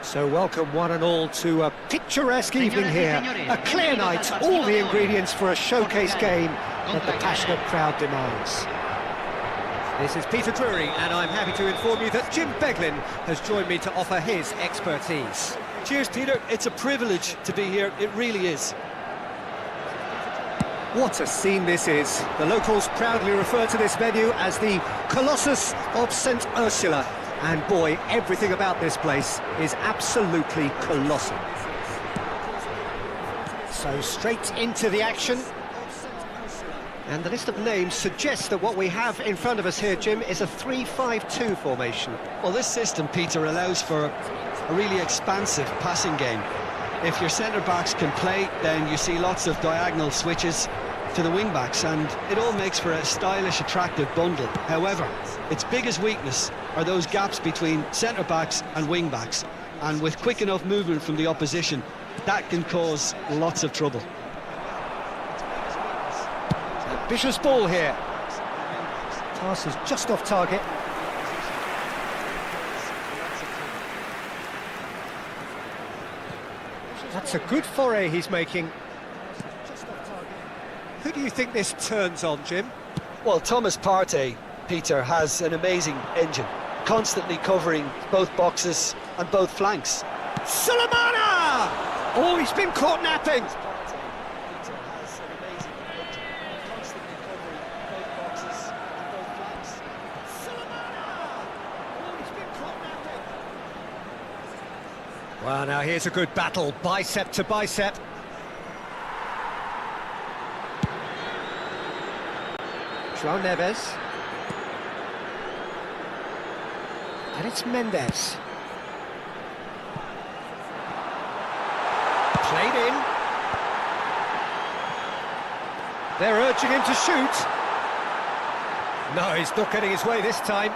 So welcome one and all to a picturesque evening here. A clear night, all the ingredients for a showcase game that the passionate crowd demands. This is Peter Drury, and I'm happy to inform you that Jim Beglin has joined me to offer his expertise. Cheers, Peter. It's a privilege to be here. It really is. What a scene this is. The locals proudly refer to this venue as the Colossus of St. Ursula. And boy, everything about this place is absolutely colossal. So straight into the action. And the list of names suggests that what we have in front of us here, Jim, is a 3-5-2 formation. Well, this system, Peter, allows for a really expansive passing game. If your centre-backs can play, then you see lots of diagonal switches to the wing-backs, and it all makes for a stylish, attractive bundle. However, its biggest weakness are those gaps between centre-backs and wing-backs, and with quick enough movement from the opposition, that can cause lots of trouble. Ambitious ball here. Pass is just off target. That's a good foray he's making. Who do you think this turns on, Jim? Well, Thomas Partey, Peter, has an amazing engine, constantly covering both boxes and both flanks. Sulemana! Oh, he's been caught napping. Well, now here's a good battle, bicep to bicep. João Neves. And it's Mendes. Played in. They're urging him to shoot. No, he's not getting his way this time.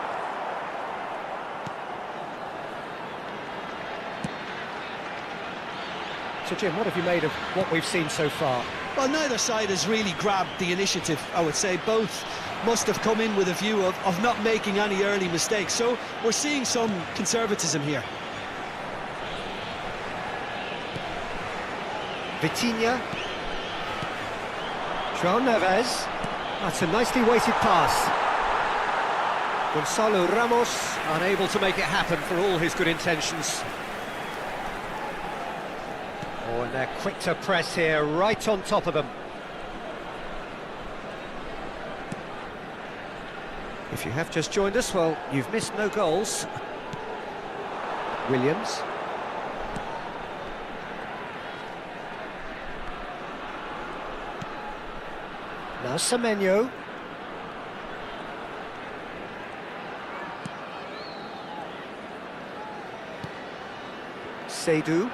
So, Jim, what have you made of what we've seen so far? Well, neither side has really grabbed the initiative, I would say. Both must have come in with a view of not making any early mistakes. So we're seeing some conservatism here. Vitinha. João Neves. That's a nicely weighted pass. Gonçalo Ramos unable to make it happen for all his good intentions. Oh, and they're quick to press here, right on top of them. If you have just joined us, well, you've missed no goals. Williams. Now Semenyo. Seydu.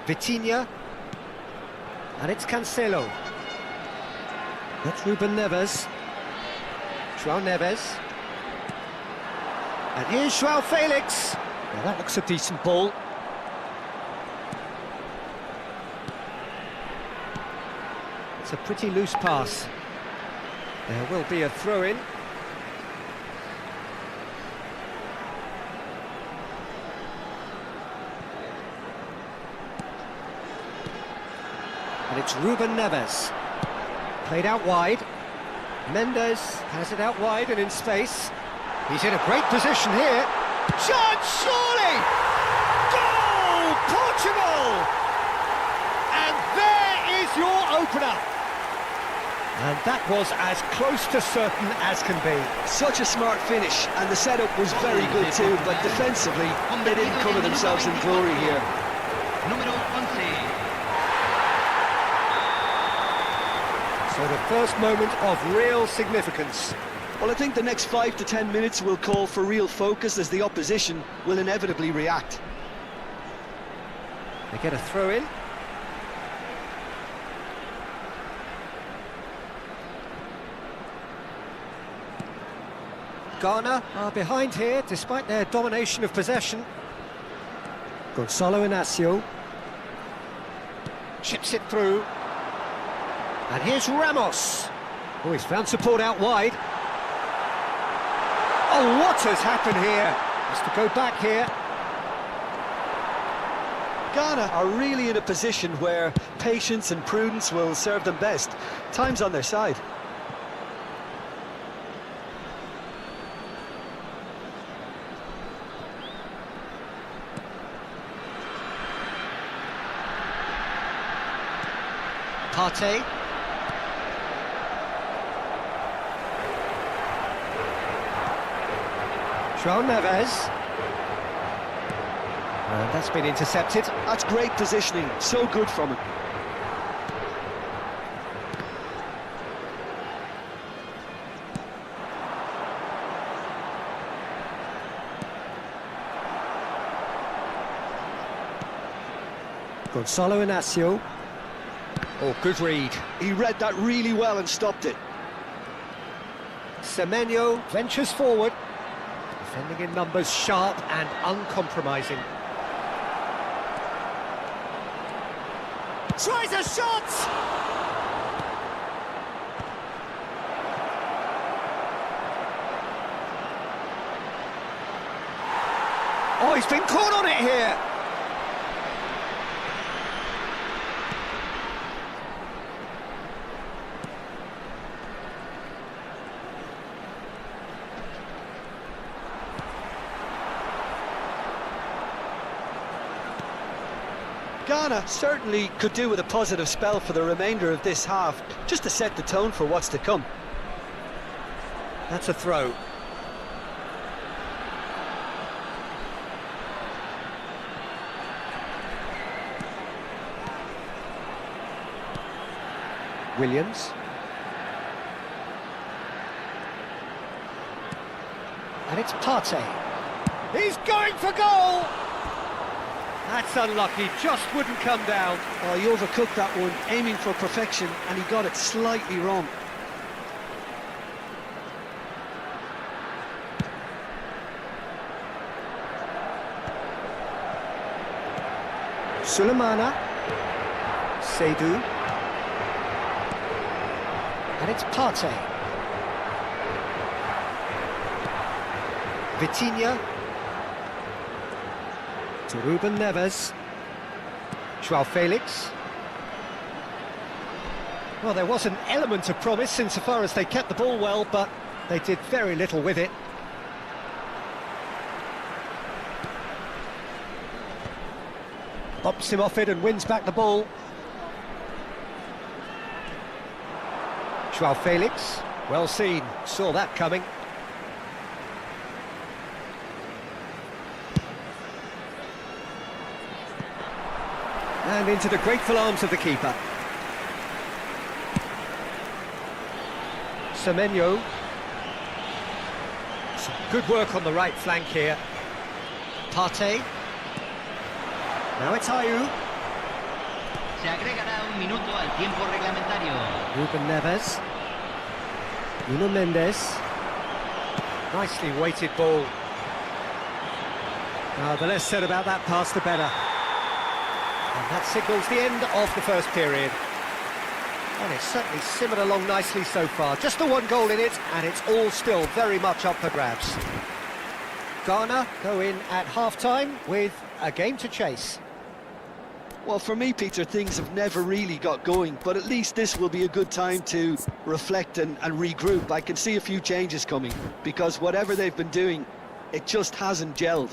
Vitinha, and it's Cancelo. That's Ruben Neves. João Neves. And here's João Felix. Now that looks a decent ball. It's a pretty loose pass. There will be a throw-in. And it's Ruben Neves. Played out wide. Mendes has it out wide and in space. He's in a great position here. Chance, surely! Goal! Portugal! And there is your opener. And that was as close to certain as can be. Such a smart finish, and the setup was very good too, but defensively, they didn't cover themselves in glory here. So the first moment of real significance. Well, I think the next 5 to 10 minutes will call for real focus as the opposition will inevitably react. They get a throw-in. Ghana are behind here, despite their domination of possession. Gonçalo Inácio. Chips it through. And here's Ramos. Oh, he's found support out wide. Oh, what has happened here? Has to go back here. Ghana are really in a position where patience and prudence will serve them best. Time's on their side. Partey. João Neves. And that's been intercepted. That's great positioning, so good from him. Gonzalo Inacio. Oh, good read. He read that really well and stopped it. Semenyo ventures forward. Defending in numbers, sharp and uncompromising. Tries a shot! Oh, he's been caught on it here! Ghana certainly could do with a positive spell for the remainder of this half, just to set the tone for what's to come. That's a throw. Williams. And it's Partey. He's going for goal! That's unlucky, just wouldn't come down. Oh, he overcooked that one, aiming for perfection, and he got it slightly wrong. Sulemana. Seydu. And it's Partey. Vitinha. To Ruben Neves. João Felix. Well, there was an element of promise insofar as they kept the ball well, but they did very little with it. Bops him off it and wins back the ball. João Felix, well seen, saw that coming. And into the grateful arms of the keeper. Semenyo. Some good work on the right flank here. Partey. Now it's Ayew. Se agregará un minuto al tiempo reglamentario. Ruben Neves. Nuno Mendes. Nicely weighted ball. The less said about that pass, the better. And that signals the end of the first period. And it's certainly simmered along nicely so far. Just the one goal in it, and it's all still very much up for grabs. Ghana go in at half-time with a game to chase. Well, for me, Peter, things have never really got going, but at least this will be a good time to reflect and regroup. I can see a few changes coming, because whatever they've been doing, it just hasn't gelled.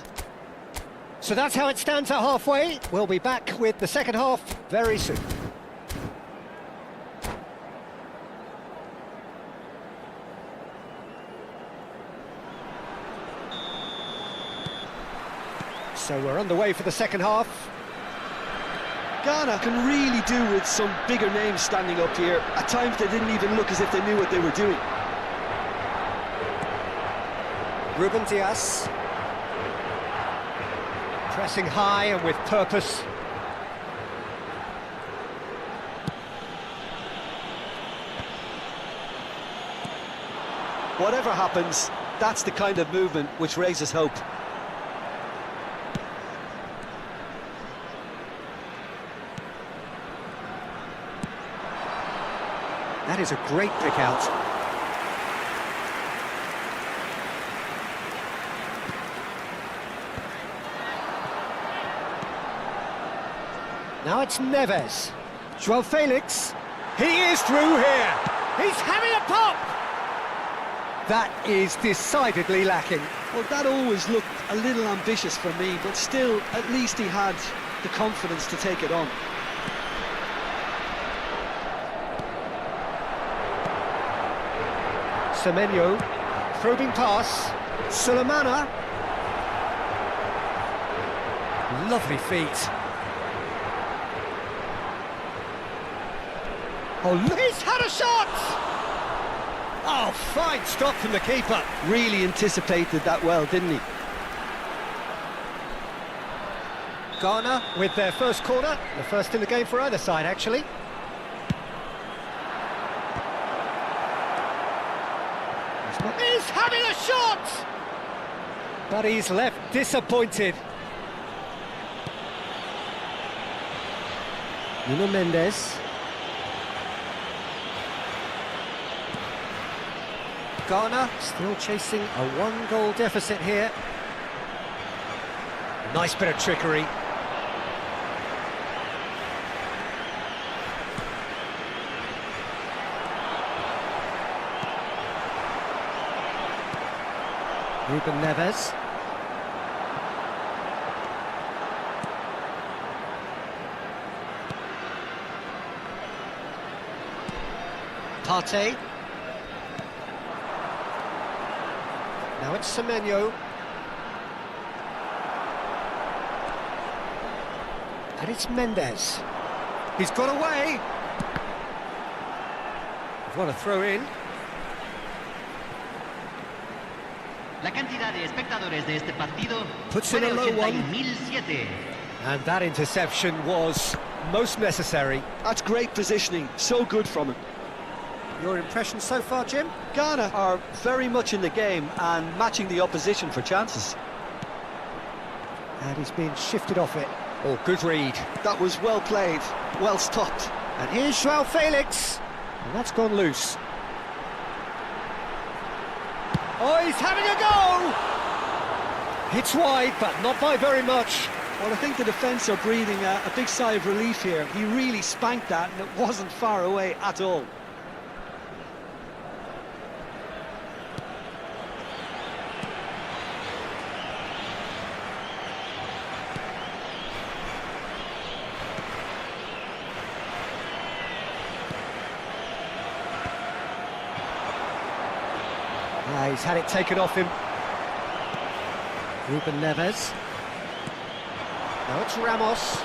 So that's how it stands at halfway. We'll be back with the second half very soon. So we're underway for the second half. Ghana can really do with some bigger names standing up here. At times they didn't even look as if they knew what they were doing. Ruben Dias. Pressing high and with purpose. Whatever happens, that's the kind of movement which raises hope. That is a great pick out. Now it's Neves. Joao Felix. He is through here. He's having a pop. That is decidedly lacking. Well, that always looked a little ambitious for me, but still, at least he had the confidence to take it on. Semenyo, probing pass. Sulemana. Lovely feet. Oh, look, he's had a shot! Oh, fine stop from the keeper. Really anticipated that well, didn't he? Ghana with their first corner, the first in the game for either side, actually. He's having a shot! But he's left disappointed. Nuno Mendes. Ghana still chasing a one-goal deficit here. Nice bit of trickery. Ruben Neves. Partey. Now it's Semenyo. And it's Mendes. He's got away. What a throw in. La cantidad de espectadores de este partido Puts fue in de a low one. 81.007. And that interception was most necessary. That's great positioning, so good from him. Your impression so far, Jim? Ghana are very much in the game and matching the opposition for chances. And he's being shifted off it. Oh, good read. That was well played, well stopped. And here's Joao Felix. And that's gone loose. Oh, he's having a go! It's wide, but not by very much. Well, I think the defence are breathing a big sigh of relief here. He really spanked that and it wasn't far away at all. He's had it taken off him. Ruben Neves. Now it's Ramos.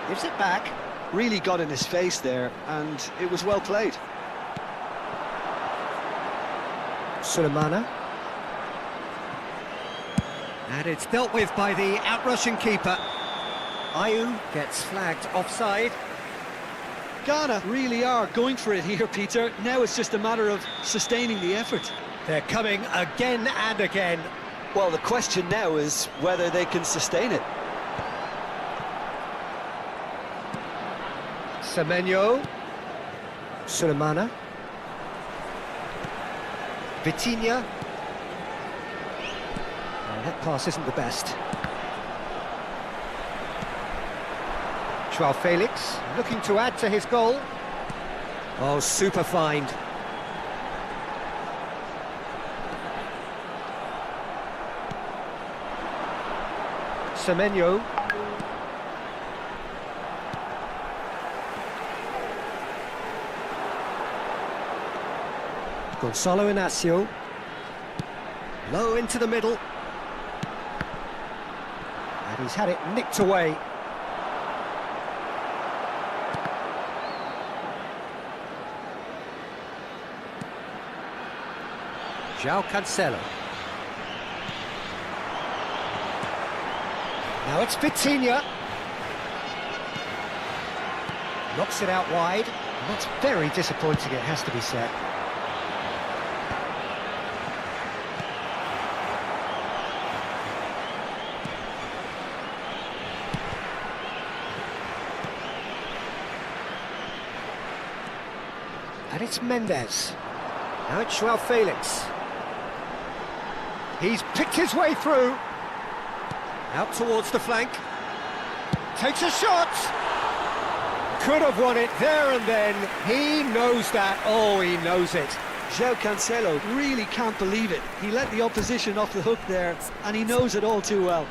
Gives it back. Really got in his face there, and it was well played. Sulemana. And it's dealt with by the outrushing keeper. Ayew gets flagged offside. Ghana really are going for it here, Peter. Now it's just a matter of sustaining the effort. They're coming again and again. Well, the question now is whether they can sustain it. Semenyo. Sulemana. Vitinha. Oh, that pass isn't the best. Joao Felix looking to add to his goal. Oh, super find. Semenyo. Gonzalo Inacio. Low into the middle. And he's had it nicked away. João Cancelo. Now it's Vitinha. Knocks it out wide. And that's very disappointing, it has to be said. And it's Mendes. Now it's Joao Felix. He's picked his way through. Out towards the flank. Takes a shot. Could have won it there and then. He knows that. Oh, he knows it. João Cancelo really can't believe it. He let the opposition off the hook there, and he knows it all too well.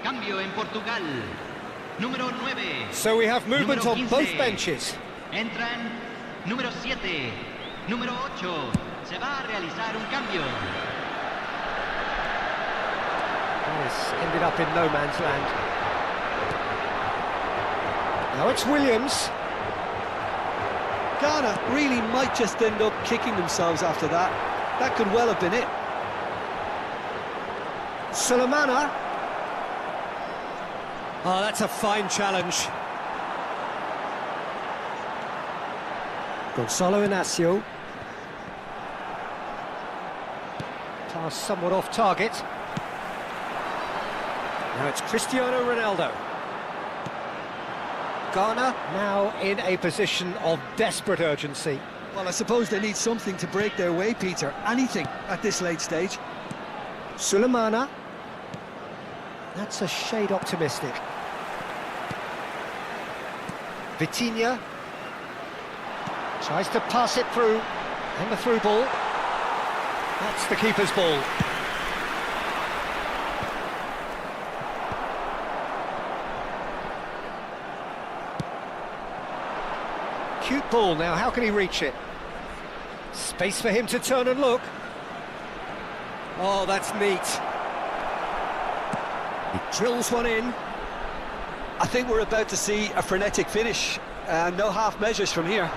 Cambio en Portugal. Número 9. So we have movement Número on both 15. benches. Entran número 7, número 8. Se va a realizar un cambio. This ended up in no man's land. Now it's Williams. Ghana really might just end up kicking themselves after that. That could well have been it. Sulemana. Oh, that's a fine challenge. Gonzalo Inacio. Pass somewhat off target. Now it's Cristiano Ronaldo. Ghana now in a position of desperate urgency. Well, I suppose they need something to break their way, Peter. Anything at this late stage. Sulemana. That's a shade optimistic. Vitinha tries to pass it through, and the through ball. That's the keeper's ball. Cute ball now, how can he reach it? Space for him to turn and look. Oh, that's neat. He drills one in. I think we're about to see a frenetic finish. No half measures from here.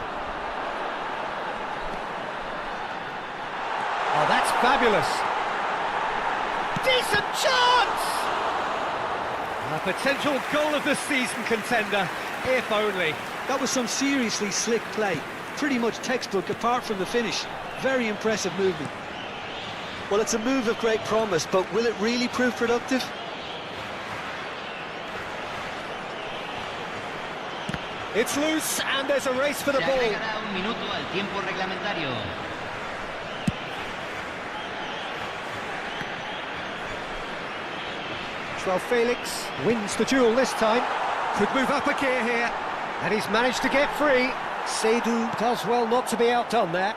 Oh, that's fabulous. Decent chance! A potential goal of the season contender, if only. That was some seriously slick play. Pretty much textbook apart from the finish. Very impressive movement. Well, it's a move of great promise, but will it really prove productive? It's loose, and there's a race for the Se ball. agregará un minuto al tiempo reglamentario. João Felix wins the duel this time. Could move up a gear here, and he's managed to get free. Seydou does well not to be outdone there.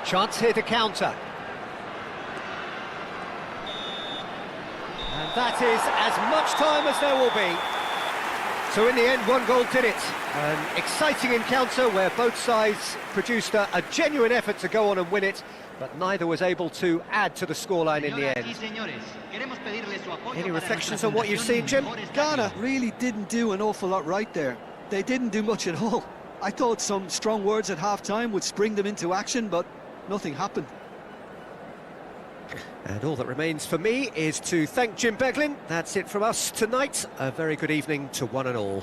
Chance here to counter. And that is as much time as there will be. So in the end, one goal did it. An exciting encounter where both sides produced a genuine effort to go on and win it, but neither was able to add to the scoreline in the end. Any reflections on what you've seen, Jim? Ghana really didn't do an awful lot right there. They didn't do much at all. I thought some strong words at half-time would spring them into action, but nothing happened. And all that remains for me is to thank Jim Beglin. That's it from us tonight. A very good evening to one and all.